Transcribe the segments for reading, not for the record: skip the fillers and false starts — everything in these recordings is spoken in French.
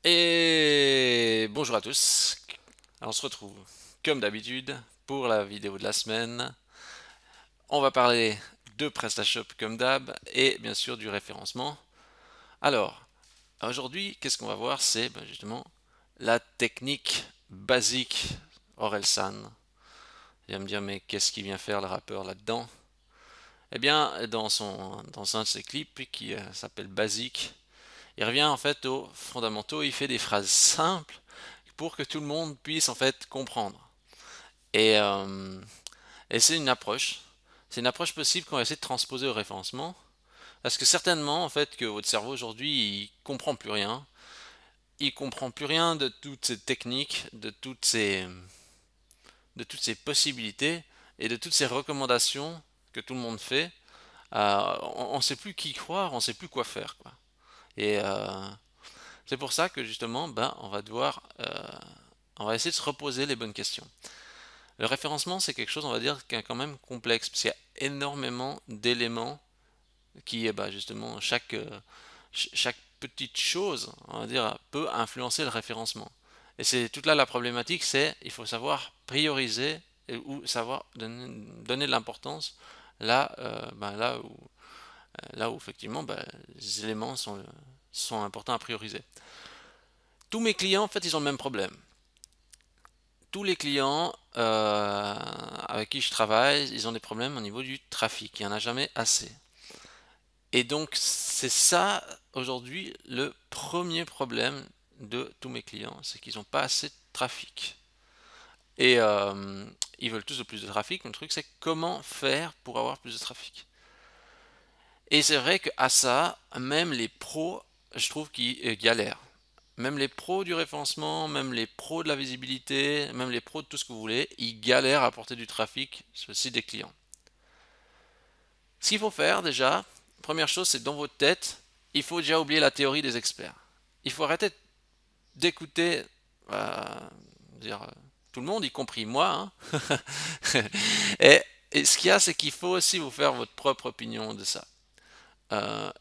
Et bonjour à tous. Alors, on se retrouve comme d'habitude pour la vidéo de la semaine. On va parler de PrestaShop comme d'hab et bien sûr du référencement. Alors, aujourd'hui, qu'est-ce qu'on va voir? C'est justement la technique basique Orelsan. Il va me dire, mais qu'est-ce qu'il vient faire le rappeur là-dedans? Eh bien, dans un de ses clips qui s'appelle Basique, il revient en fait aux fondamentaux, il fait des phrases simples pour que tout le monde puisse en fait comprendre. Et, euh, et c'est une approche possible qu'on va essayer de transposer au référencement, parce que certainement en fait que votre cerveau aujourd'hui il comprend plus rien, il comprend plus rien de toutes ces techniques, de toutes ces possibilités et de toutes ces recommandations que tout le monde fait. On ne sait plus qui croire, on ne sait plus quoi faire, quoi. Et c'est pour ça que justement, on va essayer de se reposer les bonnes questions. Le référencement, c'est quelque chose, on va dire, qui est quand même complexe, parce qu'il y a énormément d'éléments qui, justement, chaque petite chose, on va dire, peut influencer le référencement. Et c'est toute là la problématique, c'est il faut savoir prioriser ou savoir donner de l'importance là où effectivement les éléments sont importants à prioriser. Tous mes clients, en fait, ils ont le même problème. Tous les clients avec qui je travaille, ils ont des problèmes au niveau du trafic. Il n'y en a jamais assez. Et donc, c'est ça, aujourd'hui, le premier problème de tous mes clients. C'est qu'ils n'ont pas assez de trafic. Et ils veulent tous de plus de trafic. Mais le truc, c'est comment faire pour avoir plus de trafic. Et c'est vrai qu'à ça, même les pros, je trouve qu'ils galèrent. Même les pros du référencement, même les pros de la visibilité, même les pros de tout ce que vous voulez, ils galèrent à apporter du trafic sur le site des clients. Ce qu'il faut faire déjà, première chose, c'est dans votre tête, il faut déjà oublier la théorie des experts. Il faut arrêter d'écouter dire, tout le monde, y compris moi. Hein. et ce qu'il y a, c'est qu'il faut aussi vous faire votre propre opinion de ça.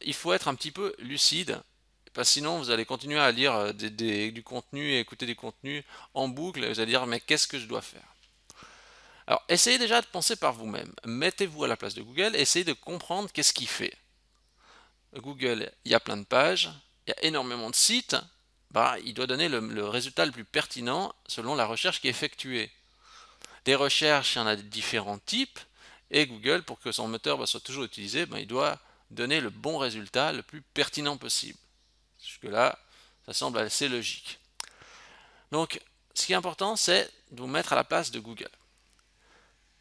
Il faut être un petit peu lucide, parce que sinon vous allez continuer à lire du contenu et écouter des contenus en boucle, et vous allez dire mais qu'est-ce que je dois faire? Alors essayez déjà de penser par vous-même, mettez-vous à la place de Google, essayez de comprendre qu'est-ce qu'il fait. Google, il y a plein de pages, il y a énormément de sites, il doit donner le résultat le plus pertinent selon la recherche qui est effectuée. Des recherches, il y en a de différents types, et Google, pour que son moteur soit toujours utilisé, il doit donner le bon résultat le plus pertinent possible. Jusque-là, ça semble assez logique. Donc, ce qui est important, c'est de vous mettre à la place de Google.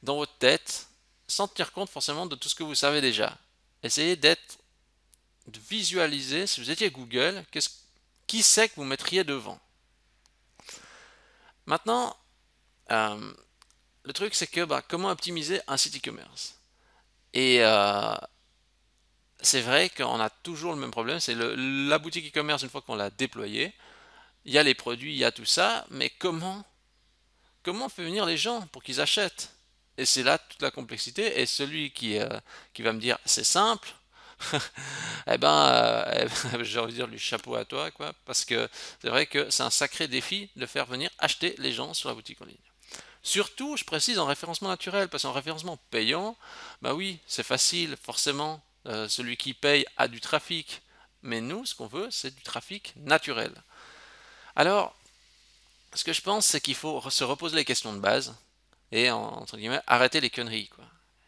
Dans votre tête, sans tenir compte forcément de tout ce que vous savez déjà. Essayez de visualiser, si vous étiez Google, qui c'est que vous mettriez devant. Maintenant, euh, le truc c'est que comment optimiser un site e-commerce. Et c'est vrai qu'on a toujours le même problème, c'est la boutique e-commerce une fois qu'on l'a déployée, il y a les produits, il y a tout ça, mais comment on fait venir les gens pour qu'ils achètent? Et c'est là toute la complexité. Et celui qui va me dire c'est simple, j'ai envie de dire du chapeau à toi, quoi, parce que c'est vrai que c'est un sacré défi de faire venir acheter les gens sur la boutique en ligne. Surtout, je précise, en référencement naturel, parce qu'en référencement payant, oui, c'est facile, forcément, celui qui paye a du trafic. Mais nous, ce qu'on veut, c'est du trafic naturel. Alors, ce que je pense, c'est qu'il faut se reposer les questions de base et, entre guillemets, arrêter les conneries, quoi.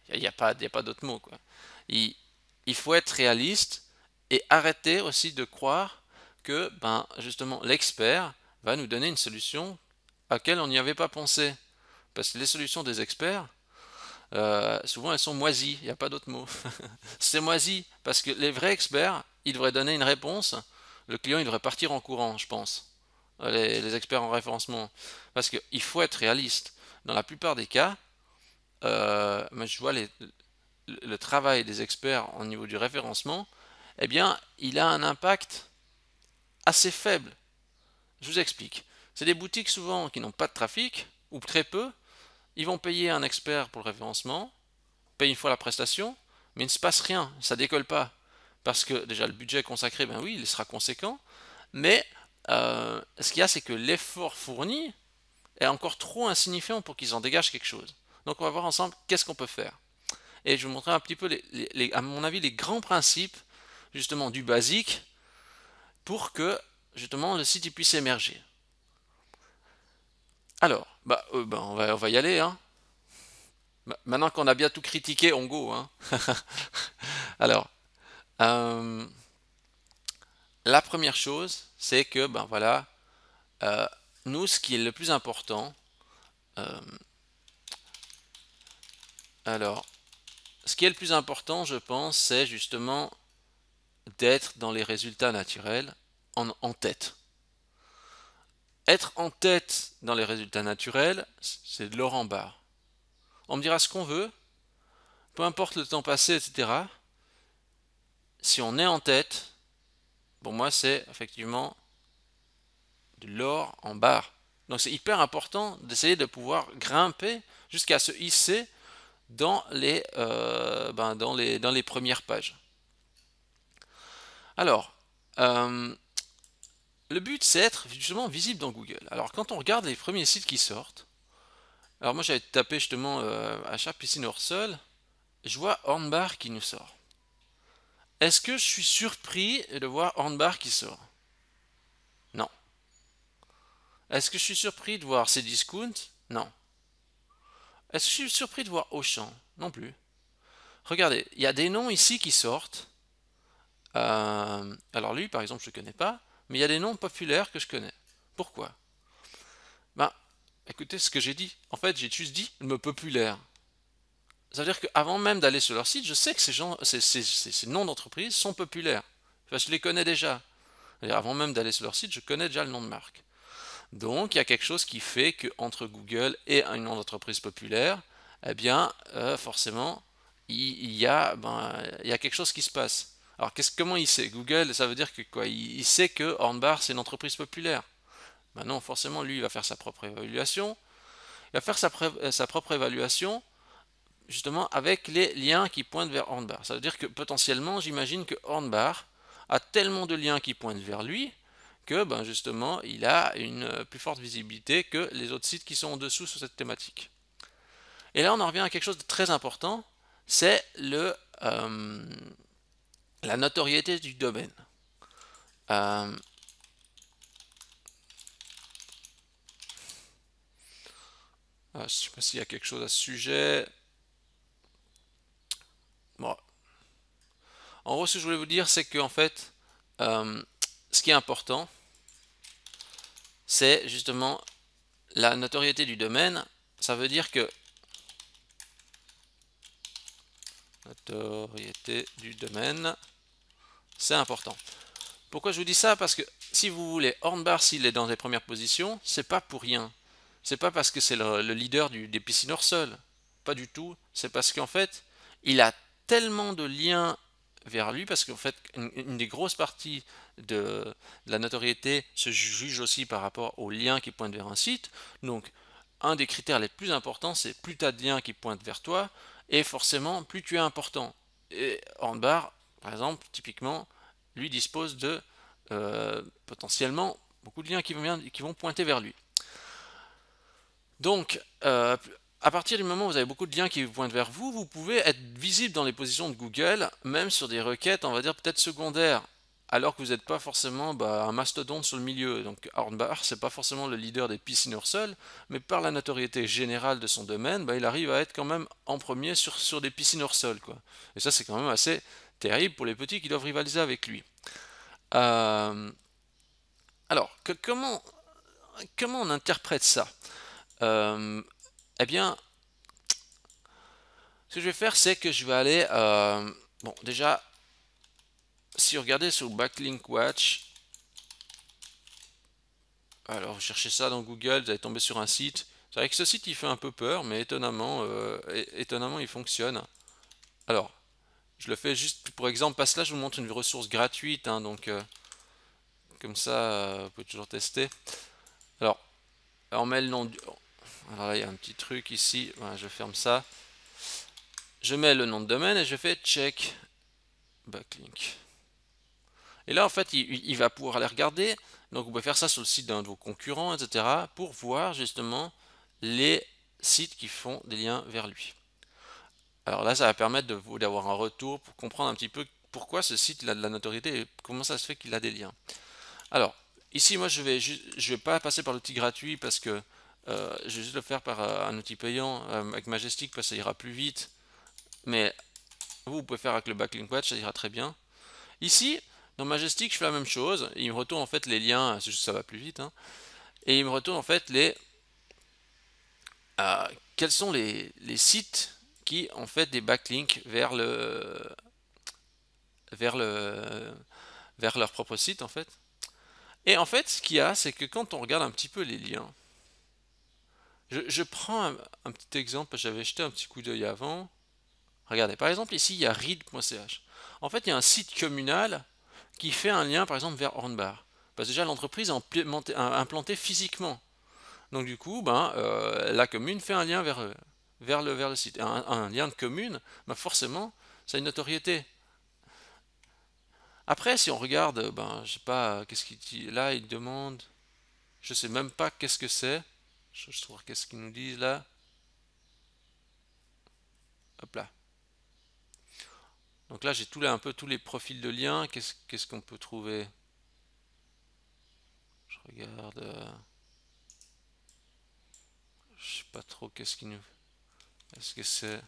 Il n'y a pas, d'autre mot, quoi. Il, il faut être réaliste et arrêter aussi de croire que, justement, l'expert va nous donner une solution à laquelle on n'y avait pas pensé. Parce que les solutions des experts, souvent elles sont moisies, il n'y a pas d'autre mot. C'est moisi, parce que les vrais experts, ils devraient donner une réponse, le client il devrait partir en courant, je pense, les experts en référencement. Parce qu'il faut être réaliste. Dans la plupart des cas, je vois le travail des experts au niveau du référencement, eh bien, il a un impact assez faible. Je vous explique. C'est des boutiques souvent qui n'ont pas de trafic, ou très peu. Ils vont payer un expert pour le référencement, payent une fois la prestation, mais il ne se passe rien, ça décolle pas. Parce que déjà le budget consacré, oui, il sera conséquent, mais ce qu'il y a, c'est que l'effort fourni est encore trop insignifiant pour qu'ils en dégagent quelque chose. Donc on va voir ensemble qu'est-ce qu'on peut faire. Et je vais vous montrer un petit peu, à mon avis, les grands principes justement du basique pour que justement le site il puisse émerger. Alors, on va y aller, hein. Maintenant qu'on a bien tout critiqué, on go, hein. Alors, euh, la première chose, c'est que, ben voilà, euh, nous, ce qui est le plus important, euh, alors, ce qui est le plus important, je pense, c'est justement d'être dans les résultats naturels en tête. Être en tête dans les résultats naturels, c'est de l'or en barre. On me dira ce qu'on veut, peu importe le temps passé, etc. Si on est en tête, pour moi, c'est effectivement de l'or en barre. Donc c'est hyper important d'essayer de pouvoir grimper jusqu'à se hisser dans les premières pages. Alors, le but c'est être justement visible dans Google. Alors quand on regarde les premiers sites qui sortent, alors moi j'avais tapé justement achat piscine hors sol, je vois Hornbar qui nous sort. Est-ce que je suis surpris de voir Hornbar qui sort? Non. Est-ce que je suis surpris de voir Cdiscount? Non. Est-ce que je suis surpris de voir Auchan? Non plus. Regardez, il y a des noms ici qui sortent. Alors lui, par exemple, je ne connais pas, mais il y a des noms populaires que je connais. Pourquoi? Ben, écoutez ce que j'ai dit. En fait, j'ai juste dit le mot populaire. Ça veut dire qu'avant même d'aller sur leur site, je sais que ces noms d'entreprise sont populaires. Enfin, je les connais déjà. C'est-à-dire, avant même d'aller sur leur site, je connais déjà le nom de marque. Donc, il y a quelque chose qui fait qu'entre Google et un nom d'entreprise populaire, eh bien, forcément, il y a quelque chose qui se passe. Alors, comment il sait? Google, ça veut dire que quoi? Il sait que Hornbar, c'est une entreprise populaire. Maintenant, forcément, lui, il va faire sa propre évaluation. Il va faire sa propre évaluation, justement, avec les liens qui pointent vers Hornbar. Ça veut dire que potentiellement, j'imagine que Hornbar a tellement de liens qui pointent vers lui que ben justement il a une plus forte visibilité que les autres sites qui sont en dessous sur cette thématique. Et là on en revient à quelque chose de très important, c'est la notoriété du domaine. Je ne sais pas s'il y a quelque chose à ce sujet. Bon. En gros, ce que je voulais vous dire, c'est que en fait, ce qui est important, c'est justement la notoriété du domaine. Ça veut dire que notoriété du domaine, c'est important. Pourquoi je vous dis ça? Parce que si vous voulez, Hornbar, s'il est dans les premières positions, c'est pas pour rien. C'est pas parce que c'est le leader des piscines hors sol. Pas du tout. C'est parce qu'en fait, il a tellement de liens vers lui, parce qu'en fait, une des grosses parties de la notoriété se juge aussi par rapport aux liens qui pointent vers un site. Donc, un des critères les plus importants, c'est plus tu as de liens qui pointent vers toi, et forcément, plus tu es important. Et Hornbar, par exemple, typiquement, lui dispose de potentiellement beaucoup de liens qui vont pointer vers lui. Donc, à partir du moment où vous avez beaucoup de liens qui pointent vers vous, vous pouvez être visible dans les positions de Google, même sur des requêtes, on va dire peut-être secondaires, alors que vous n'êtes pas forcément un mastodonte sur le milieu. Donc Hornbar, c'est pas forcément le leader des piscines hors sol, mais par la notoriété générale de son domaine, il arrive à être quand même en premier sur des piscines hors sol, quoi. Et ça, c'est quand même assez terrible pour les petits qui doivent rivaliser avec lui. Alors, comment on interprète ça? Eh bien, ce que je vais faire, c'est que je vais aller... bon, déjà, si vous regardez sur Backlink Watch, alors vous cherchez ça dans Google, vous allez tomber sur un site. C'est vrai que ce site, il fait un peu peur, mais étonnamment, il fonctionne. Alors, je le fais juste pour exemple, parce que là, je vous montre une ressource gratuite, hein, donc comme ça, vous pouvez toujours tester. Alors, on met le nom du... Alors là, il y a un petit truc ici, voilà, je ferme ça. Je mets le nom de domaine et je fais check backlink. Et là, en fait, il va pouvoir aller regarder Donc vous pouvez faire ça sur le site d'un de vos concurrents, etc. pour voir justement les sites qui font des liens vers lui. Alors là, ça va permettre de vous d'avoir un retour pour comprendre un petit peu pourquoi ce site il a de la notoriété et comment ça se fait qu'il a des liens. Alors, ici, moi, je vais pas passer par l'outil gratuit parce que je vais juste le faire par un outil payant avec Majestic parce que ça ira plus vite. Mais vous pouvez faire avec le Backlink Watch, ça ira très bien. Ici, dans Majestic, je fais la même chose. Il me retourne en fait les liens, c'est juste que ça va plus vite. Hein, et il me retourne en fait quels sont les sites qui ont fait des backlinks vers le, vers leur propre site en fait. Et en fait, ce qu'il y a, c'est que quand on regarde un petit peu les liens, je prends un petit exemple, j'avais jeté un petit coup d'œil avant. Regardez, par exemple, ici, il y a read.ch. En fait, il y a un site communal qui fait un lien, par exemple, vers Hornbar. Parce que déjà, l'entreprise est implantée physiquement. Donc, du coup, la commune fait un lien vers le site. Un lien de commune, forcément, ça a une notoriété. Après, si on regarde, je sais pas, qu'est-ce qu'il dit là, il demande, je sais même pas qu'est-ce que c'est. Je trouve qu'est-ce qu'ils nous disent là. Hop là. Donc là, j'ai un peu tous les profils de liens. Qu'est-ce qu'on peut trouver? Je regarde. Je sais pas trop qu'est-ce qu'il nous. Est-ce que c'est.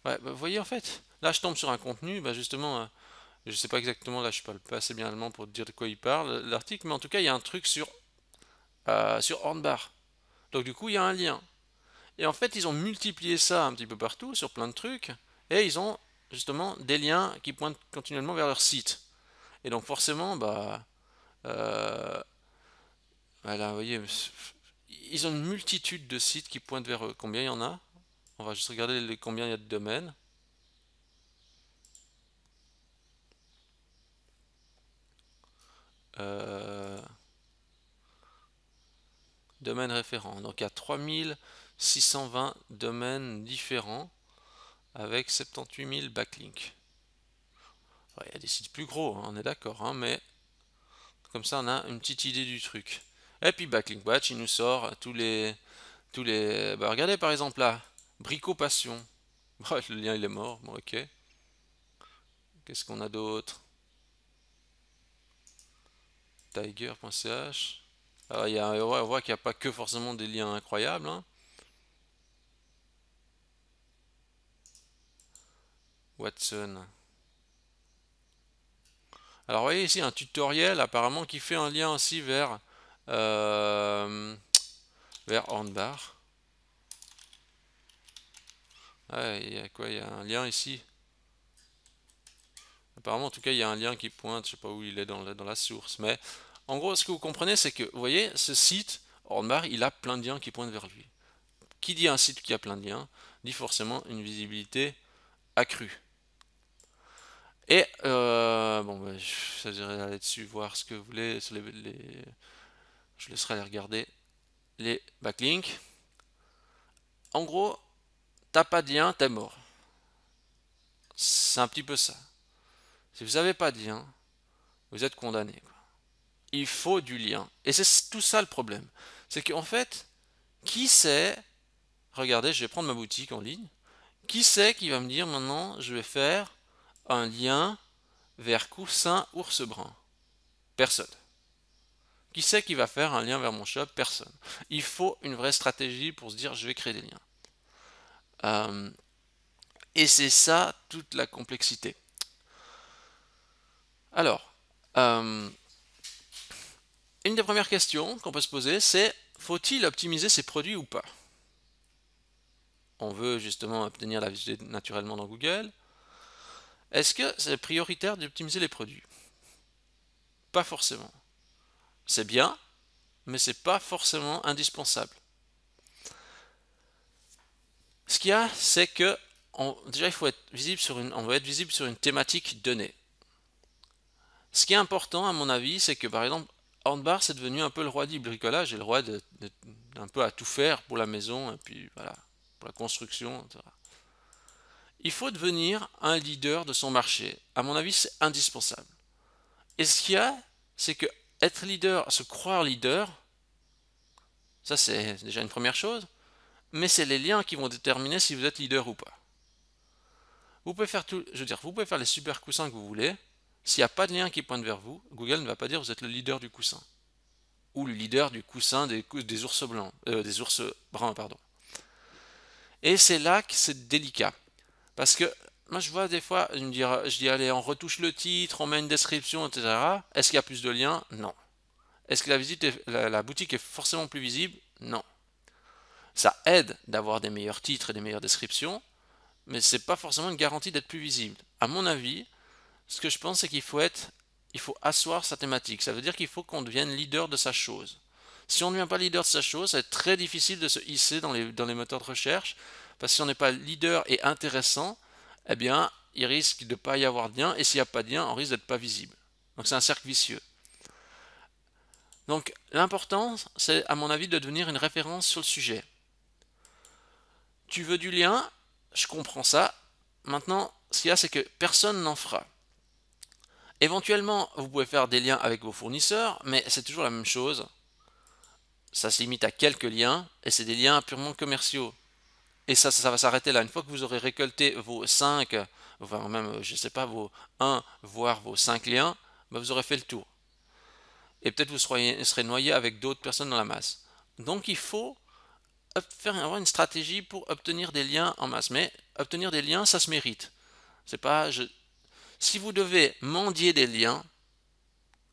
Ouais, vous voyez en fait. Là, je tombe sur un contenu. Justement, je sais pas exactement. Là, je parle pas assez bien allemand pour dire de quoi il parle l'article, mais en tout cas, il y a un truc sur Hornbach. Donc du coup, il y a un lien. Et en fait, ils ont multiplié ça un petit peu partout sur plein de trucs. Et ils ont justement des liens qui pointent continuellement vers leur site. Et donc forcément, euh, voilà, vous voyez, ils ont une multitude de sites qui pointent vers eux. Combien il y en a? On va juste regarder combien il y a de domaines. Euh, domaines référents. Donc il y a 3620 domaines différents avec 78 000 backlinks. Ouais, il y a des sites plus gros, hein, on est d'accord, hein, mais comme ça on a une petite idée du truc. Et puis Backlink Watch, il nous sort tous les. Regardez par exemple là, Brico Passion. Le lien il est mort, bon ok. Qu'est-ce qu'on a d'autre? Tiger.ch. Alors, on voit qu'il n'y a pas que forcément des liens incroyables. Hein. Watson. Alors, vous voyez ici un tutoriel apparemment qui fait un lien aussi euh, vers Hornbach. Ouais, il y a quoi? Il y a un lien ici. Apparemment, en tout cas, il y a un lien qui pointe. Je sais pas où il est dans la source. Mais en gros, ce que vous comprenez, c'est que, vous voyez, ce site, Hornbach, il a plein de liens qui pointent vers lui. Qui dit un site qui a plein de liens, dit forcément une visibilité accrue. Et je dirais aller dessus, voir ce que vous voulez. Je laisserai aller regarder les backlinks. En gros, t'as pas de lien, t'es mort. C'est un petit peu ça. Si vous n'avez pas de lien, vous êtes condamné. Quoi. Il faut du lien. Et c'est tout ça le problème. C'est qu'en fait, qui sait, regardez, je vais prendre ma boutique en ligne. Qui sait qui va me dire maintenant, je vais faire un lien vers Coussin Ours Brun? Personne. Qui c'est qui va faire un lien vers mon shop? Personne. Il faut une vraie stratégie pour se dire je vais créer des liens. Euh, et c'est ça toute la complexité. Alors, une des premières questions qu'on peut se poser, c'est faut-il optimiser ses produits ou pas? On veut justement obtenir la visibilité naturellement dans Google. Est-ce que c'est prioritaire d'optimiser les produits? Pas forcément. C'est bien, mais c'est pas forcément indispensable. Ce qu'il y a, c'est que déjà il faut être visible on va être visible sur une thématique donnée. Ce qui est important à mon avis, c'est que par exemple, Hornbach c'est devenu un peu le roi du bricolage et le roi d'un peu à tout faire pour la maison et puis voilà, pour la construction, etc. Il faut devenir un leader de son marché. À mon avis, c'est indispensable. Et ce qu'il y a, c'est que être leader, se croire leader, ça c'est déjà une première chose, mais c'est les liens qui vont déterminer si vous êtes leader ou pas. Vous pouvez faire tout, je veux dire, vous pouvez faire les super coussins que vous voulez. S'il n'y a pas de lien qui pointe vers vous, Google ne va pas dire que vous êtes le leader du coussin. Ou le leader du coussin des ours blancs, des ours bruns, pardon. Et c'est là que c'est délicat. Parce que moi je vois des fois, je dis allez, on retouche le titre, on met une description, etc. Est-ce qu'il y a plus de liens? Non. Est-ce que la boutique est forcément plus visible? Non. Ça aide d'avoir des meilleurs titres et des meilleures descriptions, mais c'est pas forcément une garantie d'être plus visible. À mon avis, ce que je pense, c'est il faut asseoir sa thématique. Ça veut dire qu'il faut qu'on devienne leader de sa chose. Si on ne devient pas leader de sa chose, ça va être très difficile de se hisser dans les moteurs de recherche, parce que si on n'est pas leader et intéressant, eh bien, il risque de ne pas y avoir de lien, et s'il n'y a pas de lien, on risque d'être pas visible. Donc c'est un cercle vicieux. Donc l'important, c'est à mon avis de devenir une référence sur le sujet. Tu veux du lien, je comprends ça. Maintenant, ce qu'il y a, c'est que personne n'en fera. Éventuellement, vous pouvez faire des liens avec vos fournisseurs, mais c'est toujours la même chose. Ça se limite à quelques liens, et c'est des liens purement commerciaux. Et ça va s'arrêter là. Une fois que vous aurez récolté vos 5, enfin même, je ne sais pas, vos 1, voire vos 5 liens, bah, vous aurez fait le tour. Et peut-être vous serez noyé avec d'autres personnes dans la masse. Donc il faut avoir une stratégie pour obtenir des liens en masse. Mais obtenir des liens, ça se mérite. C'est pas, Si vous devez mendier des liens,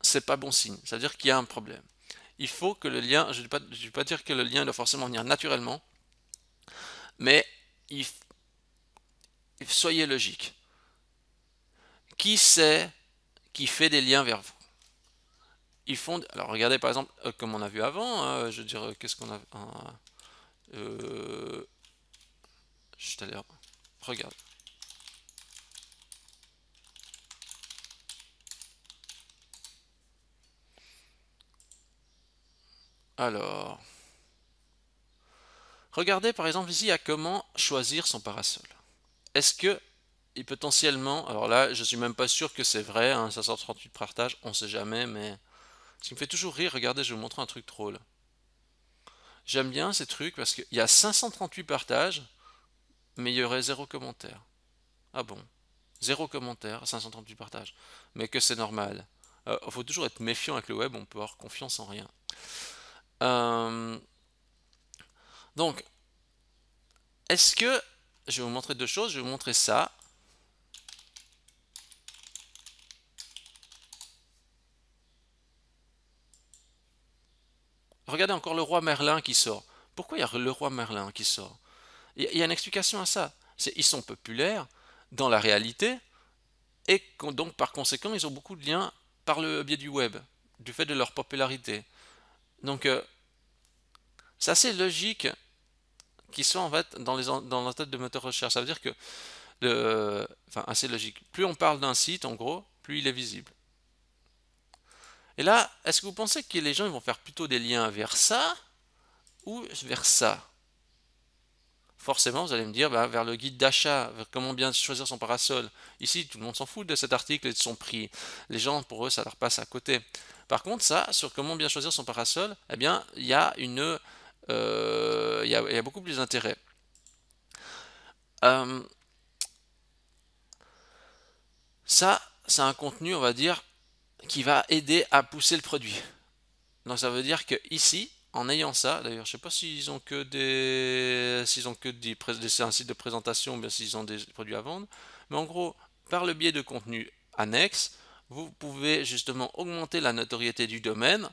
c'est pas bon signe. Ça veut dire qu'il y a un problème. Il faut que le lien, je ne vais pas dire que le lien doit forcément venir naturellement, mais il, soyez logique. Qui c'est qui fait des liens vers vous? Ils font. Alors regardez par exemple, comme on a vu avant, je veux dire, qu'est-ce qu'on a. Euh, je t'allais. Regarde. Alors, regardez par exemple ici à comment choisir son parasol. Est-ce que et potentiellement, alors là, je suis même pas sûr que c'est vrai, hein, 538 partages, on sait jamais, mais ce qui me fait toujours rire, regardez, je vais vous montrer un truc drôle. J'aime bien ces trucs parce qu'il y a 538 partages, mais il y aurait zéro commentaire. Ah bon? Zéro commentaire, 538 partages. Mais que c'est normal. Il faut toujours être méfiant avec le web, on peut avoir confiance en rien. Euh, donc, est-ce que... Je vais vous montrer deux choses, je vais vous montrer ça. Regardez encore le roi Merlin qui sort. Pourquoi il y a le roi Merlin qui sort? Il y a une explication à ça. Ils sont populaires dans la réalité et donc par conséquent ils ont beaucoup de liens par le biais du web, du fait de leur popularité. Donc c'est assez logique qu'ils soient en fait dans la tête de moteur de recherche. Ça veut dire que, enfin assez logique. Plus on parle d'un site, en gros, plus il est visible. Et là, est-ce que vous pensez que les gens ils vont faire plutôt des liens vers ça ou vers ça? Forcément, vous allez me dire bah, vers le guide d'achat, vers comment bien choisir son parasol. Ici, tout le monde s'en fout de cet article et de son prix. Les gens, pour eux, ça leur passe à côté. Par contre, ça, sur comment bien choisir son parasol, eh bien, il y a il y a beaucoup plus d'intérêt. Euh, Ça, c'est un contenu, on va dire, qui va aider à pousser le produit. Donc ça veut dire que ici, en ayant ça, d'ailleurs, je sais pas s'ils ont que un site de présentation, ou bien s'ils ont des produits à vendre, mais en gros, par le biais de contenus annexes, vous pouvez justement augmenter la notoriété du domaine.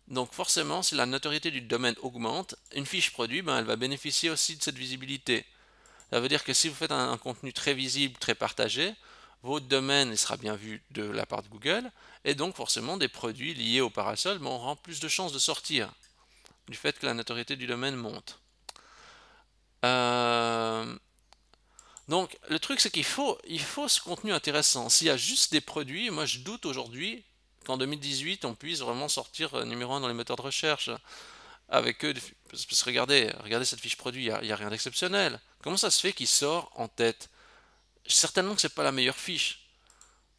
Donc forcément, si la notoriété du domaine augmente, une fiche produit, ben, elle va bénéficier aussi de cette visibilité. Ça veut dire que si vous faites un contenu très visible, très partagé, votre domaine il sera bien vu de la part de Google, et donc forcément des produits liés au parasol auront plus de chances de sortir, du fait que la notoriété du domaine monte. Euh, donc le truc c'est il faut ce contenu intéressant. S'il y a juste des produits, moi je doute aujourd'hui qu'en 2018 on puisse vraiment sortir numéro un dans les moteurs de recherche avec eux. Parce que regardez cette fiche produit, il n'y a rien d'exceptionnel. Comment ça se fait qu'il sort en tête? Certainement que c'est pas la meilleure fiche.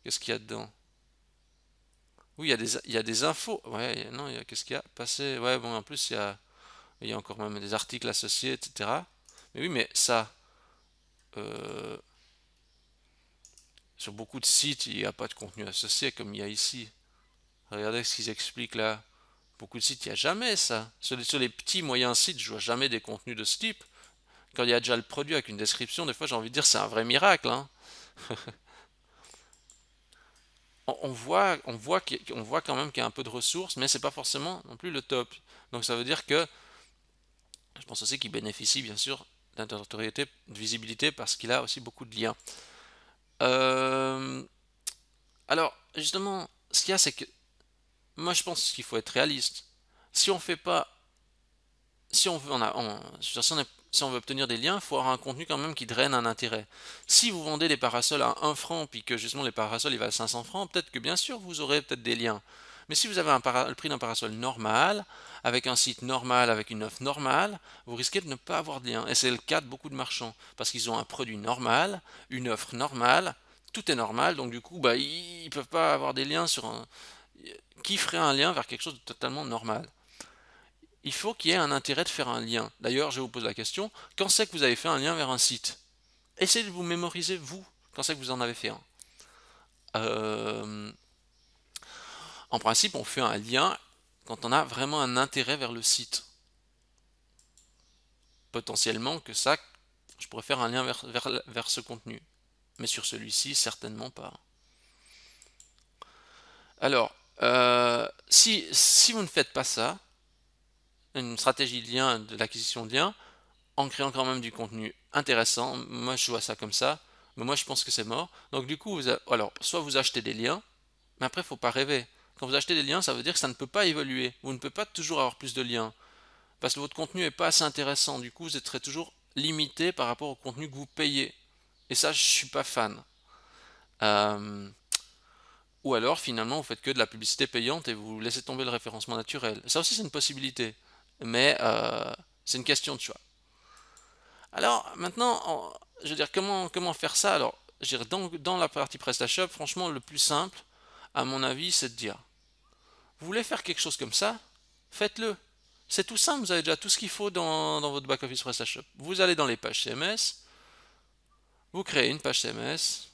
Qu'est-ce qu'il y a dedans? Oui, il y a des infos. Ouais, non, qu'est-ce qu'il y a passé? Ouais, bon, en plus, il y a encore même des articles associés, etc. Mais oui, mais ça, euh, sur beaucoup de sites, il n'y a pas de contenu associé comme il y a ici. Regardez ce qu'ils expliquent là. Beaucoup de sites, il n'y a jamais ça. Sur les petits, moyens sites, je vois jamais des contenus de ce type. Quand il y a déjà le produit avec une description, des fois j'ai envie de dire c'est un vrai miracle, hein. On voit quand même qu'il y a un peu de ressources, mais c'est pas forcément non plus le top. Donc ça veut dire que je pense aussi qu'il bénéficie bien sûr de notoriété, de visibilité parce qu'il a aussi beaucoup de liens. Euh, alors justement, ce qu'il y a, c'est que moi je pense qu'il faut être réaliste. Si on fait pas, si on veut, je veux dire, si on veut obtenir des liens, il faut avoir un contenu quand même qui draine un intérêt. Si vous vendez des parasols à 1 franc, puis que justement les parasols ils valent 500 francs, peut-être que bien sûr vous aurez peut-être des liens. Mais si vous avez le prix d'un parasol normal, avec un site normal, avec une offre normale, vous risquez de ne pas avoir de lien. Et c'est le cas de beaucoup de marchands, parce qu'ils ont un produit normal, une offre normale, tout est normal, donc du coup, bah, ils ne peuvent pas avoir des liens sur un... Qui ferait un lien vers quelque chose de totalement normal? Il faut qu'il y ait un intérêt de faire un lien. D'ailleurs, je vous pose la question, quand c'est que vous avez fait un lien vers un site? Essayez de vous mémoriser, vous, quand c'est que vous en avez fait un. Euh, En principe, on fait un lien quand on a vraiment un intérêt vers le site. Potentiellement que ça, je pourrais faire un lien vers ce contenu. Mais sur celui-ci, certainement pas. Alors, si vous ne faites pas ça, une stratégie de lien, de l'acquisition de liens, en créant quand même du contenu intéressant. Moi, je vois ça comme ça, mais moi, je pense que c'est mort. Donc, du coup, alors, soit vous achetez des liens, mais après, il ne faut pas rêver. Quand vous achetez des liens, ça veut dire que ça ne peut pas évoluer. Vous ne pouvez pas toujours avoir plus de liens, parce que votre contenu n'est pas assez intéressant. Du coup, vous serez toujours limité par rapport au contenu que vous payez. Et ça, je ne suis pas fan. Euh, ou alors, finalement, vous faites que de la publicité payante et vous laissez tomber le référencement naturel. Ça aussi, c'est une possibilité. Mais c'est une question de choix. Alors maintenant, je veux dire, comment faire ça? Alors, je dirais, dans la partie PrestaShop, franchement, le plus simple, à mon avis, c'est de dire, vous voulez faire quelque chose comme ça? Faites-le. C'est tout simple, vous avez déjà tout ce qu'il faut dans votre back-office PrestaShop. Vous allez dans les pages CMS, vous créez une page CMS,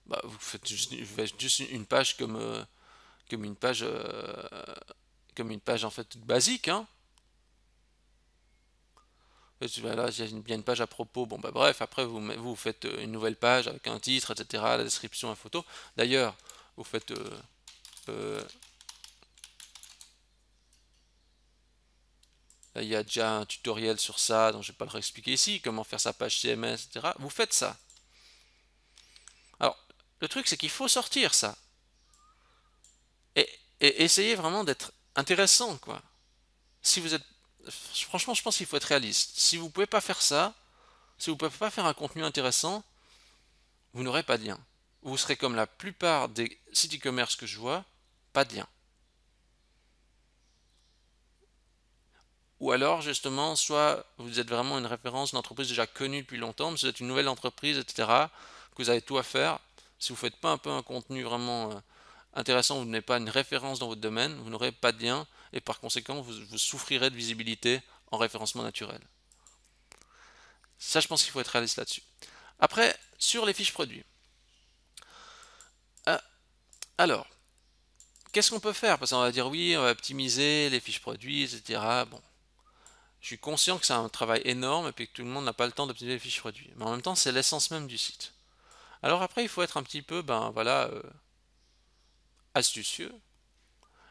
bah, vous faites juste une page comme une page, comme une page en fait toute basique, hein. Là, il y a bien une page à propos. Bon, bah bref, après, vous faites une nouvelle page avec un titre, etc., la description, la photo. D'ailleurs, vous faites. Euh, Là, il y a déjà un tutoriel sur ça, donc je ne vais pas le réexpliquer ici, comment faire sa page CMS, etc. Vous faites ça. Alors, le truc, c'est qu'il faut sortir ça. Et, et essayer vraiment d'être intéressant, quoi. Si vous êtes. Franchement, je pense qu'il faut être réaliste. Si vous ne pouvez pas faire ça, si vous ne pouvez pas faire un contenu intéressant, vous n'aurez pas de lien. Vous serez comme la plupart des sites e-commerce que je vois, pas de lien. Ou alors, justement, soit vous êtes vraiment une référence, une entreprise déjà connue depuis longtemps, mais vous êtes une nouvelle entreprise, etc., que vous avez tout à faire. Si vous ne faites pas un peu un contenu vraiment intéressant, vous n'êtes pas une référence dans votre domaine, vous n'aurez pas de lien, et par conséquent, vous souffrirez de visibilité en référencement naturel. Ça, je pense qu'il faut être réaliste là-dessus. Après, sur les fiches produits. Euh, alors, qu'est-ce qu'on peut faire? Parce qu'on va dire oui, on va optimiser les fiches produits, etc. Bon, je suis conscient que c'est un travail énorme et puis que tout le monde n'a pas le temps d'optimiser les fiches produits. Mais en même temps, c'est l'essence même du site. Alors après, il faut être un petit peu, ben voilà, astucieux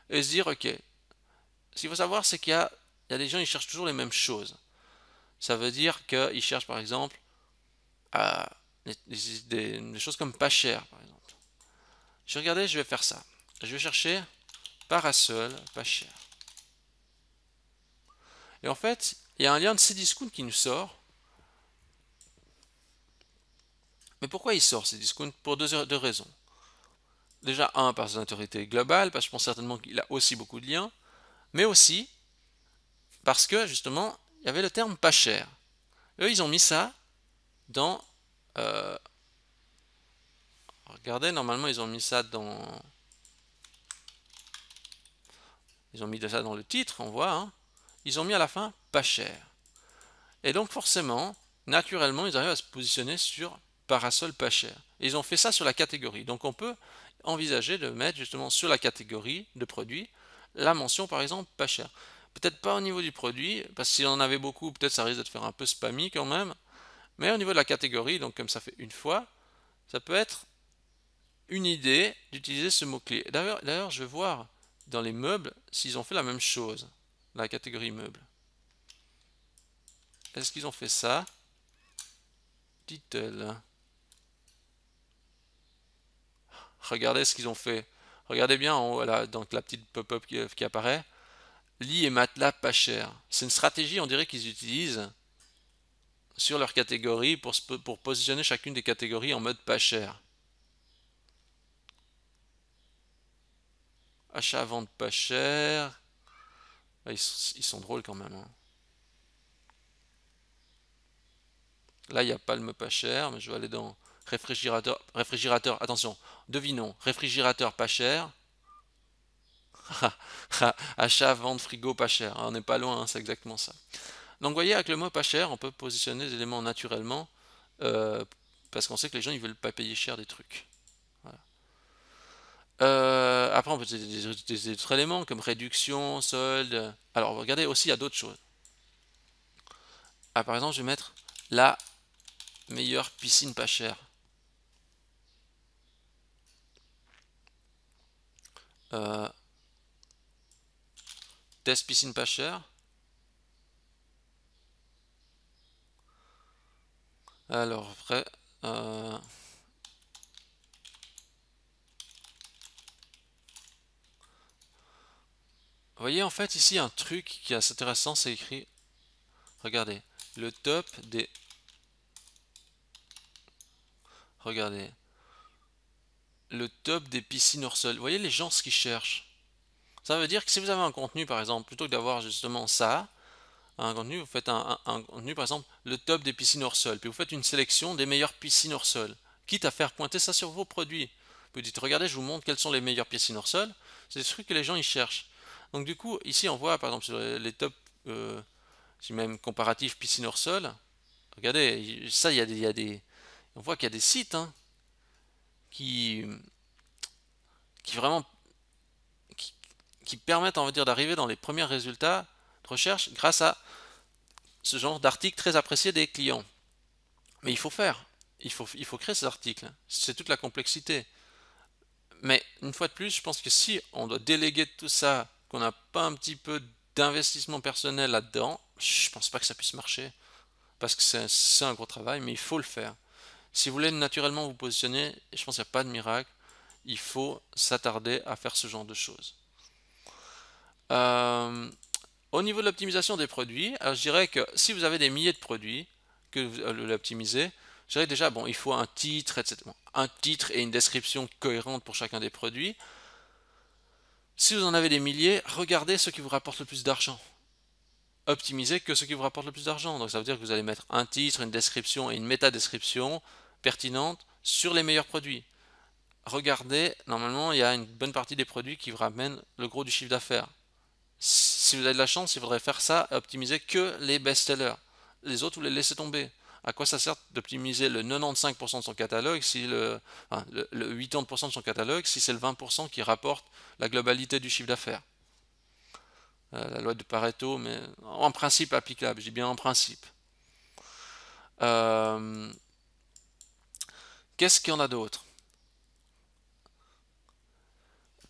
et se dire, ok, ce qu'il faut savoir, c'est il y a des gens, ils cherchent toujours les mêmes choses. Ça veut dire qu'ils cherchent, par exemple, à, des choses comme pas cher, par exemple. Je vais regarder, je vais faire ça. Je vais chercher parasol pas cher. Et en fait, il y a un lien de Cdiscount qui nous sort. Mais pourquoi il sort Cdiscount? Pour deux raisons. Déjà, un, par son autorité globale, parce que je pense certainement qu'il a aussi beaucoup de liens, mais aussi parce que, justement, il y avait le terme pas cher. Eux, ils ont mis ça dans... euh, regardez, normalement, ils ont mis ça dans... ils ont mis de ça dans le titre, on voit, hein, ils ont mis à la fin pas cher. Et donc forcément, naturellement, ils arrivent à se positionner sur parasol pas cher. Et ils ont fait ça sur la catégorie. Donc on peut envisager de mettre justement sur la catégorie de produits la mention par exemple pas cher. Peut-être pas au niveau du produit, parce que si on en avait beaucoup, peut-être ça risque de te faire un peu spammy quand même. Mais au niveau de la catégorie, donc comme ça fait une fois, ça peut être une idée d'utiliser ce mot-clé. D'ailleurs, je vais voir dans les meubles s'ils ont fait la même chose, la catégorie meubles. Est-ce qu'ils ont fait ça? Title. Regardez ce qu'ils ont fait. Regardez bien en haut, là, donc la petite pop-up qui apparaît. Lit et matelas pas cher. C'est une stratégie, on dirait qu'ils utilisent sur leur catégorie pour positionner chacune des catégories en mode pas cher. Achat, vente pas cher. Ah, ils sont drôles quand même, hein. Là, il n'y a pas le mot pas cher, mais je vais aller dans réfrigérateur. Réfrigérateur, attention, devinons. Réfrigérateur pas cher. Achat, vente, frigo pas cher. On n'est pas loin, hein, c'est exactement ça. Donc, vous voyez, avec le mot pas cher, on peut positionner des éléments naturellement euh, parce qu'on sait que les gens ils veulent pas payer cher des trucs. Voilà. Après, on peut utiliser des autres éléments comme réduction, solde. Alors, regardez aussi, il y a d'autres choses. Ah, par exemple, je vais mettre la meilleure piscine pas chère. Euh, Test piscine pas chère. Alors, après, vous voyez, en fait, ici, un truc qui est assez intéressant, c'est écrit, regardez, le top des... Regardez, le top des piscines hors sol. Vous voyez les gens ce qu'ils cherchent. Ça veut dire que si vous avez un contenu, par exemple, plutôt que d'avoir justement ça, un contenu, vous faites un contenu, par exemple, le top des piscines hors sol, puis vous faites une sélection des meilleures piscines hors sol, quitte à faire pointer ça sur vos produits. Vous dites, regardez, je vous montre quelles sont les meilleures piscines hors sol. C'est des trucs que les gens ils cherchent. Donc du coup, ici on voit par exemple sur les top, si même comparatif piscine hors sol, regardez, ça il y a des, on voit qu'il y a des sites hein, qui, qui vraiment qui, qui permettent, on va dire, d'arriver dans les premiers résultats de recherche grâce à ce genre d'article très apprécié des clients. Mais il faut faire, il faut créer ces articles. C'est toute la complexité. Mais une fois de plus, je pense que si on doit déléguer tout ça, qu'on n'a pas un petit peu d'investissement personnel là-dedans, je pense pas que ça puisse marcher. Parce que c'est un gros travail, mais il faut le faire. Si vous voulez naturellement vous positionner, je pense qu'il n'y a pas de miracle, il faut s'attarder à faire ce genre de choses. Euh, Au niveau de l'optimisation des produits, alors je dirais que si vous avez des milliers de produits que vous l'optimisez, je dirais déjà, bon, il faut un titre, etc. Un titre et une description cohérente pour chacun des produits. Si vous en avez des milliers, regardez ce qui vous rapporte le plus d'argent. Optimisez que ce qui vous rapporte le plus d'argent. Donc ça veut dire que vous allez mettre un titre, une description et une métadescription pertinente sur les meilleurs produits. Regardez, normalement, il y a une bonne partie des produits qui vous ramènent le gros du chiffre d'affaires. Si vous avez de la chance, il faudrait faire ça, optimiser que les best-sellers. Les autres, vous les laissez tomber. À quoi ça sert d'optimiser le 95% de son catalogue si enfin, le 80% de son catalogue si c'est le 20% qui rapporte la globalité du chiffre d'affaires? La loi de Pareto, mais en principe applicable, je dis bien en principe. Euh, Qu'est-ce qu'il y en a d'autre?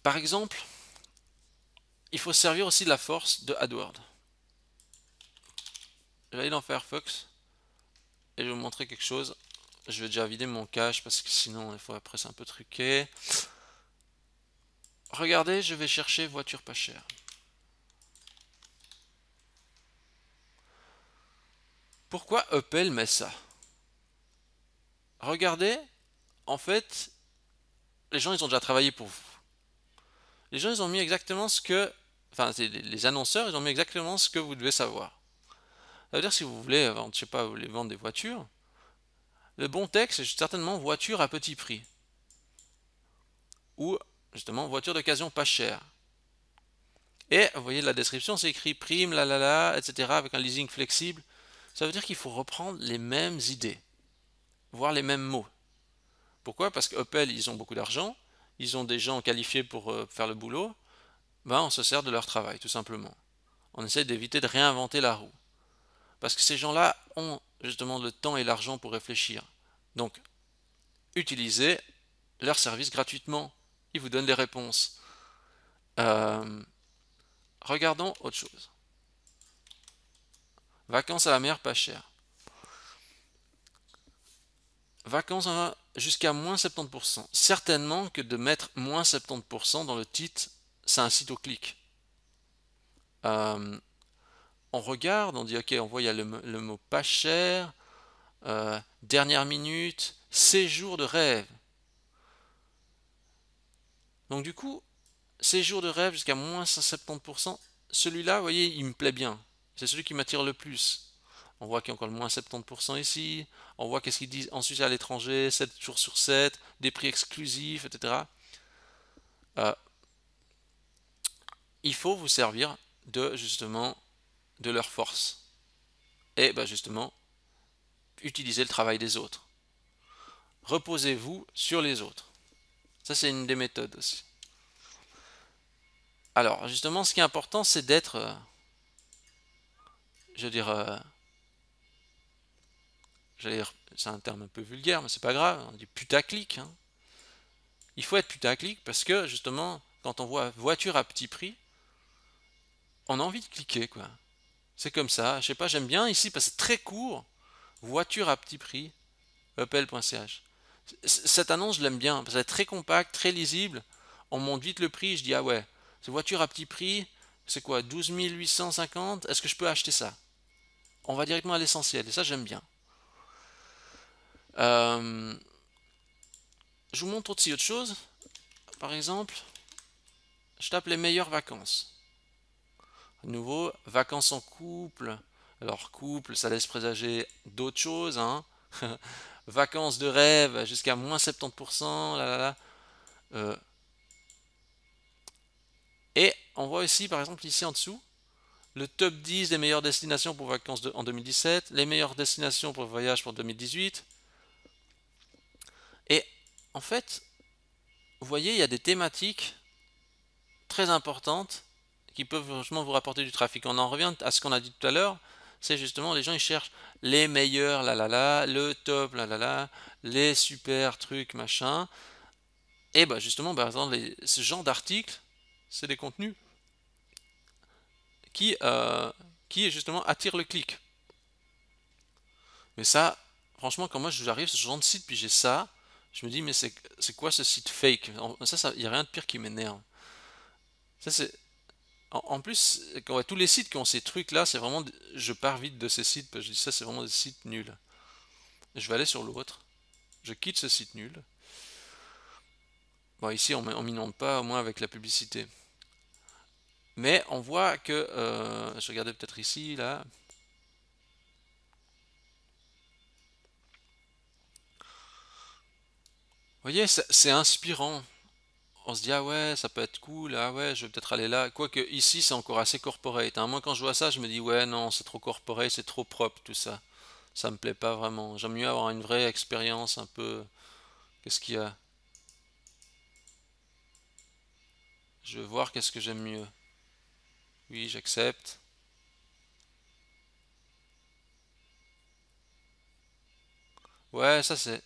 Par exemple, il faut servir aussi de la force de AdWords. Je vais aller dans Firefox et je vais vous montrer quelque chose. Je vais déjà vider mon cache parce que sinon, des fois, après, c'est un peu truqué. Regardez, je vais chercher voiture pas chère. Pourquoi Opel met ça? Regardez, en fait, les gens, ils ont déjà travaillé pour vous. Les gens, ils ont mis exactement ce que... Enfin, les annonceurs, ils ont mis exactement ce que vous devez savoir. Ça veut dire si vous voulez vendre, je sais pas, vous voulez vendre des voitures, le bon texte, c'est certainement voiture à petit prix. Ou, justement, voiture d'occasion pas chère. Et vous voyez la description, c'est écrit prime, la, etc. avec un leasing flexible. Ça veut dire qu'il faut reprendre les mêmes idées, voire les mêmes mots. Pourquoi? Parce que Opel, ils ont beaucoup d'argent, ils ont des gens qualifiés pour faire le boulot, ben on se sert de leur travail, tout simplement. On essaie d'éviter de réinventer la roue. Parce que ces gens-là ont justement le temps et l'argent pour réfléchir. Donc, utilisez leur service gratuitement. Ils vous donnent des réponses. Euh, Regardons autre chose. Vacances à la mer pas cher. Vacances jusqu'à moins 70%. Certainement que de mettre moins 70% dans le titre, ça incite au clic. Euh, on regarde, on dit ok, on voit il y a le mot pas cher, dernière minute, séjour de rêve. Donc du coup, séjour de rêve jusqu'à moins 70%, celui-là, vous voyez, il me plaît bien. C'est celui qui m'attire le plus. On voit qu'il y a encore le moins 70% ici. On voit qu'est-ce qu'ils disent ensuite à l'étranger, 7 jours sur 7, des prix exclusifs, etc. Euh, il faut vous servir de justement de leur force. Et ben justement, utilisez le travail des autres. Reposez-vous sur les autres. Ça, c'est une des méthodes aussi. Alors, justement, ce qui est important, c'est d'être, je veux dire, c'est un terme un peu vulgaire, mais c'est pas grave, on dit putaclic, hein. Il faut être putaclic parce que, justement, quand on voit voiture à petit prix, on a envie de cliquer, quoi. C'est comme ça, je sais pas, j'aime bien ici parce que c'est très court, voiture à petit prix, opel.ch. Cette annonce, je l'aime bien, parce qu'elle est très compacte, très lisible. On monte vite le prix, je dis, ah ouais, cette voiture à petit prix, c'est quoi, 12 850? Est-ce que je peux acheter ça? On va directement à l'essentiel, et ça, j'aime bien. Euh, je vous montre aussi autre chose. Par exemple, je tape les meilleures vacances. À nouveau, vacances en couple. Alors, couple, ça laisse présager d'autres choses, hein. Vacances de rêve jusqu'à moins 70%, là, là, là. Et on voit aussi, par exemple, ici en dessous, le top 10 des meilleures destinations pour vacances en 2017, les meilleures destinations pour voyage pour 2018. Et en fait, vous voyez, il y a des thématiques très importantes qui peuvent justement vous rapporter du trafic. On en revient à ce qu'on a dit tout à l'heure, c'est justement les gens ils cherchent les meilleurs, là là là, le top, là là là, les super trucs, machin. Et bah justement, par exemple, ce genre d'articles, c'est des contenus qui, euh, qui justement attirent le clic. Mais ça, franchement, quand moi j'arrive sur ce genre de site, puis j'ai ça, je me dis, mais c'est quoi ce site fake? Ça, il n'y a rien de pire qui m'énerve. Ça, c'est. En plus, quand, ouais, tous les sites qui ont ces trucs-là, c'est vraiment. Je pars vite de ces sites, parce que je dis ça, c'est vraiment des sites nuls. Je vais aller sur l'autre. Je quitte ce site nul. Bon, ici, on m'inonde pas, au moins avec la publicité. Mais on voit que. Je regardais peut-être ici, là. Vous voyez, c'est inspirant. On se dit ah ouais ça peut être cool, ah ouais je vais peut-être aller là, quoique ici c'est encore assez corporate, hein. Moi quand je vois ça je me dis ouais non c'est trop corporate, c'est trop propre tout ça, ça me plaît pas vraiment, j'aime mieux avoir une vraie expérience un peu, qu'est-ce qu'il y a, je veux voir qu'est-ce que j'aime mieux, oui j'accepte, ouais ça c'est,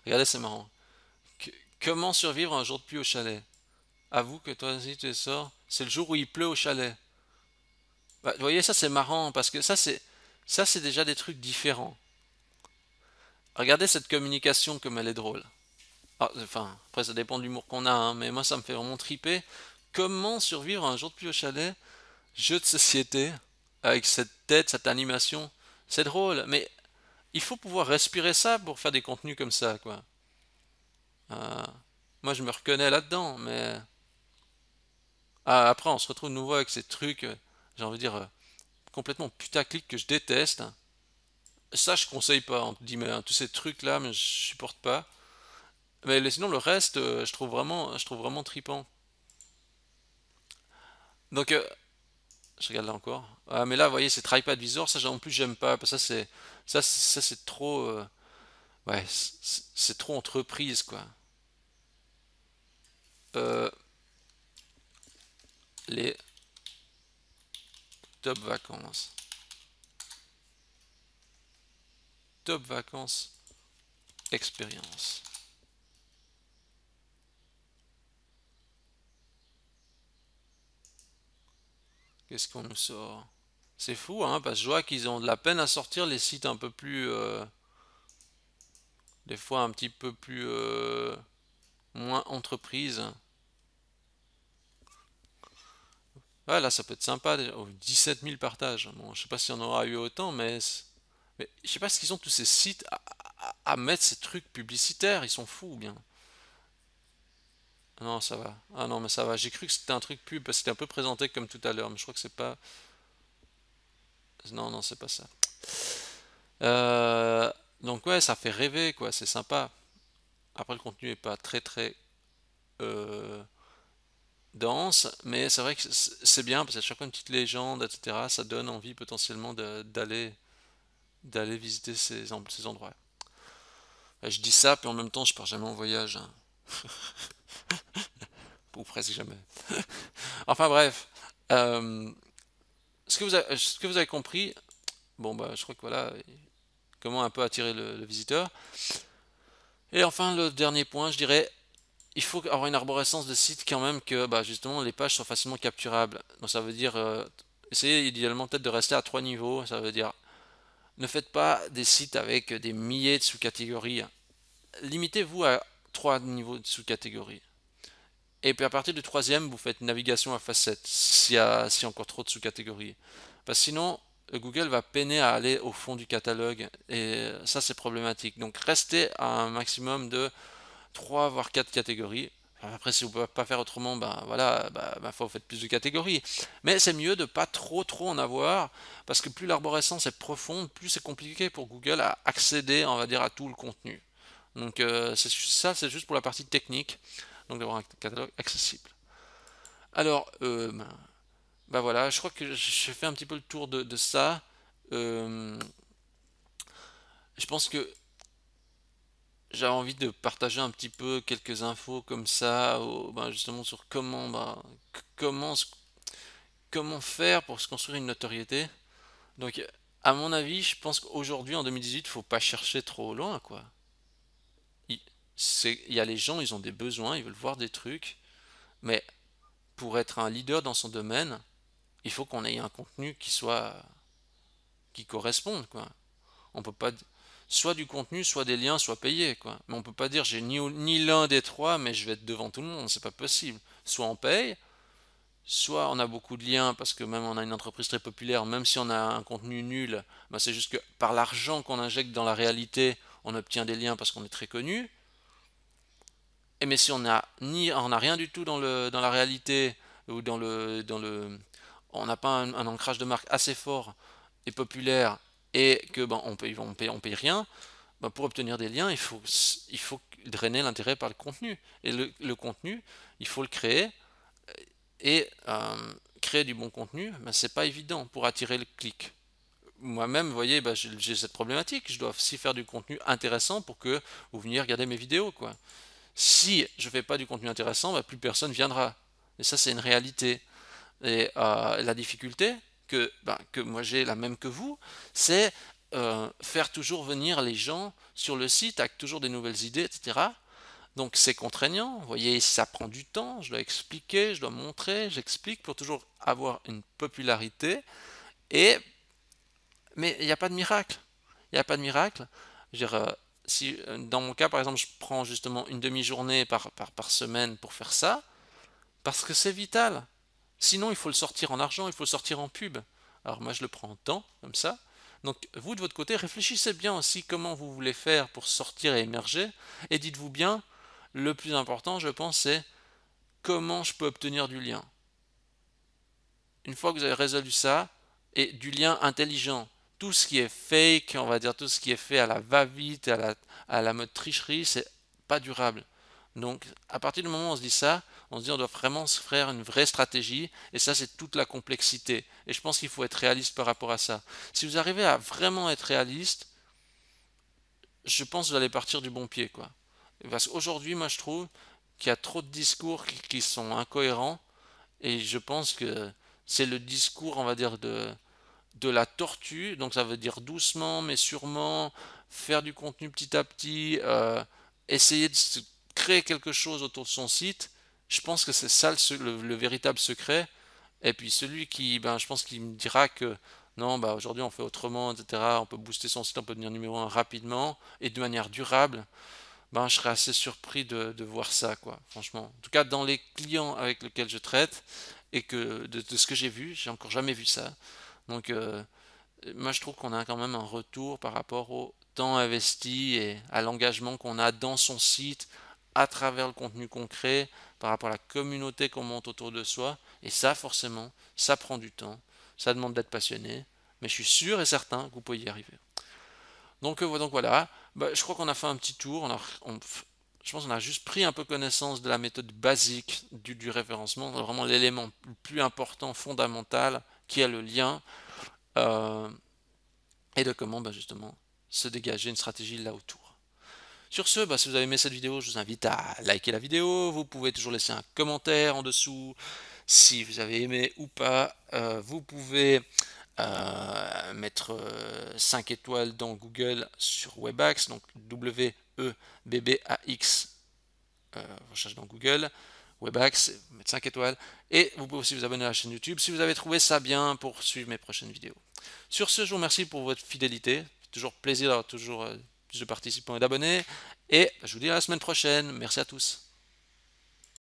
regardez c'est marrant, Que- comment survivre un jour de pluie au chalet, avoue que toi aussi tu sors, c'est le jour où il pleut au chalet, bah, vous voyez ça c'est marrant parce que ça c'est déjà des trucs différents. Regardez cette communication comme elle est drôle. Ah, enfin, après ça dépend de l'humour qu'on a, hein, mais moi ça me fait vraiment triper. Comment survivre un jour de pluie au chalet? Jeu de société, avec cette tête, cette animation. C'est drôle, mais il faut pouvoir respirer ça pour faire des contenus comme ça, quoi. Euh, Moi je me reconnais là-dedans, mais ah, après on se retrouve de nouveau avec ces trucs, j'ai envie de dire, complètement putaclic que je déteste. Ça je conseille pas, on te dit, mais hein, tous ces trucs-là, mais je supporte pas. Mais sinon le reste, je trouve vraiment tripant. Donc, je regarde là encore. Ah, mais là, vous voyez, c'est TripadVisor. Ça, en plus, j'aime pas. Parce que ça, c'est trop. Ouais, c'est trop entreprise, quoi. Euh, les top vacances. Top vacances expérience. Qu'est-ce qu'on nous sort? C'est fou, hein, parce que je vois qu'ils ont de la peine à sortir les sites un peu plus, des fois un petit peu plus, moins entreprise. Ouais, là, ça peut être sympa déjà. Oh, 17 000 partages. Bon, je sais pas s'il y en aura eu autant, mais je sais pas ce qu'ils ont tous ces sites à mettre ces trucs publicitaires. Ils sont fous, ou bien. Non, ça va. Ah non, mais ça va. J'ai cru que c'était un truc pub parce que c'était un peu présenté comme tout à l'heure, mais je crois que c'est pas. Non, non, c'est pas ça. Euh, donc ouais, ça fait rêver, quoi. C'est sympa. Après, le contenu est pas très très euh, dense, mais c'est vrai que c'est bien parce que chaque fois une petite légende, etc. Ça donne envie potentiellement d'aller visiter ces endroits. Je dis ça, puis en même temps, je pars jamais en voyage, hein. Ou presque jamais. Enfin bref, Euh, ce que vous avez compris, bon bah je crois que voilà, comment un peu attirer le visiteur. Et enfin le dernier point, je dirais, il faut avoir une arborescence de site quand même que bah, justement les pages soient facilement capturables. Donc ça veut dire, essayez idéalement peut-être de rester à 3 niveaux, ça veut dire ne faites pas des sites avec des milliers de sous-catégories. Limitez-vous à 3 niveaux de sous-catégories. Et puis à partir du troisième, vous faites navigation à facettes, s'il y a encore trop de sous-catégories. Parce que sinon, Google va peiner à aller au fond du catalogue, et ça c'est problématique. Donc restez à un maximum de 3 voire 4 catégories. Après, si vous ne pouvez pas faire autrement, ben voilà, faut faire plus de catégories. Mais c'est mieux de pas trop en avoir, parce que plus l'arborescence est profonde, plus c'est compliqué pour Google à accéder, on va dire, à tout le contenu. Donc ça, c'est juste pour la partie technique, donc d'avoir un catalogue accessible. Alors, voilà, je crois que j'ai fait un petit peu le tour de ça. Euh, je pense que j'avais envie de partager un petit peu quelques infos comme ça, justement sur comment, comment faire pour se construire une notoriété. Donc, à mon avis, je pense qu'aujourd'hui, en 2018, il faut pas chercher trop loin, quoi. Il, il y a les gens, ils ont des besoins, ils veulent voir des trucs, mais pour être un leader dans son domaine, il faut qu'on ait un contenu qui corresponde, quoi. On peut pas soit du contenu, soit des liens, soit payé, quoi. Mais on peut pas dire j'ai ni l'un des trois, mais je vais être devant tout le monde, c'est pas possible. Soit on paye, soit on a beaucoup de liens parce que même on a une entreprise très populaire, même si on a un contenu nul, bah c'est juste que par l'argent qu'on injecte dans la réalité, on obtient des liens parce qu'on est très connu. Et mais si on a rien du tout dans la réalité ou on n'a pas un ancrage de marque assez fort et populaire et que ben on paye rien, ben, pour obtenir des liens, il faut drainer l'intérêt par le contenu. Et le contenu, il faut le créer et créer du bon contenu, ben, c'est pas évident pour attirer le clic. Moi-même, vous voyez, ben, j'ai cette problématique. Je dois aussi faire du contenu intéressant pour que vous veniez regarder mes vidéos, quoi. Si je fais pas du contenu intéressant, ben, plus personne viendra. Et ça, c'est une réalité. Et la difficulté que moi j'ai la même que vous, c'est faire toujours venir les gens sur le site avec toujours des nouvelles idées, etc. Donc c'est contraignant, vous voyez, ça prend du temps, je dois expliquer, je dois montrer, j'explique pour toujours avoir une popularité. Et mais il n'y a pas de miracle. Il n'y a pas de miracle. Je veux dire, si dans mon cas par exemple je prends justement une demi-journée par semaine pour faire ça, parce que c'est vital. Sinon, il faut le sortir en argent, il faut le sortir en pub. Alors moi, je le prends en temps, comme ça. Donc, vous, de votre côté, réfléchissez bien aussi comment vous voulez faire pour sortir et émerger. Et dites-vous bien, le plus important, je pense, c'est comment je peux obtenir du lien. Une fois que vous avez résolu ça, et du lien intelligent, tout ce qui est fake, on va dire tout ce qui est fait à la va-vite, à la mode tricherie, c'est pas durable. Donc, à partir du moment où on se dit ça, On se dit on doit vraiment se faire une vraie stratégie et ça c'est toute la complexité. Et je pense qu'il faut être réaliste par rapport à ça. Si vous arrivez à vraiment être réaliste, je pense que vous allez partir du bon pied, quoi. Parce qu'aujourd'hui, moi je trouve qu'il y a trop de discours qui sont incohérents et je pense que c'est le discours, on va dire, de la tortue, donc ça veut dire doucement mais sûrement, faire du contenu petit à petit, essayer de se créer quelque chose autour de son site. Je pense que c'est ça le véritable secret. Et puis celui qui, ben, je pense qu'il me dira que non, bah aujourd'hui on fait autrement, etc. On peut booster son site, on peut devenir numéro un rapidement et de manière durable. Ben, je serais assez surpris de voir ça, quoi, franchement. En tout cas, dans les clients avec lesquels je traite et que de ce que j'ai vu, j'ai encore jamais vu ça. Donc, moi, je trouve qu'on a quand même un retour par rapport au temps investi et à l'engagement qu'on a dans son site, à travers le contenu concret, par rapport à la communauté qu'on monte autour de soi. Et ça, forcément, ça prend du temps. Ça demande d'être passionné. Mais je suis sûr et certain que vous pouvez y arriver. Donc voilà, bah, je crois qu'on a fait un petit tour. Je pense qu'on a juste pris un peu connaissance de la méthode basique du référencement, vraiment l'élément le plus important, fondamental, qui est le lien, euh, et de comment bah, justement se dégager une stratégie là autour. Sur ce, bah, si vous avez aimé cette vidéo, je vous invite à liker la vidéo. Vous pouvez toujours laisser un commentaire en dessous si vous avez aimé ou pas. Vous pouvez mettre 5 étoiles dans Google sur Webax, donc W-E-B-B-A-X, recherche dans Google, Webax, mettre 5 étoiles, et vous pouvez aussi vous abonner à la chaîne YouTube si vous avez trouvé ça bien pour suivre mes prochaines vidéos. Sur ce, je vous remercie pour votre fidélité, c'est toujours plaisir d'avoir toujours plus de participants et d'abonnés, et je vous dis à la semaine prochaine, merci à tous.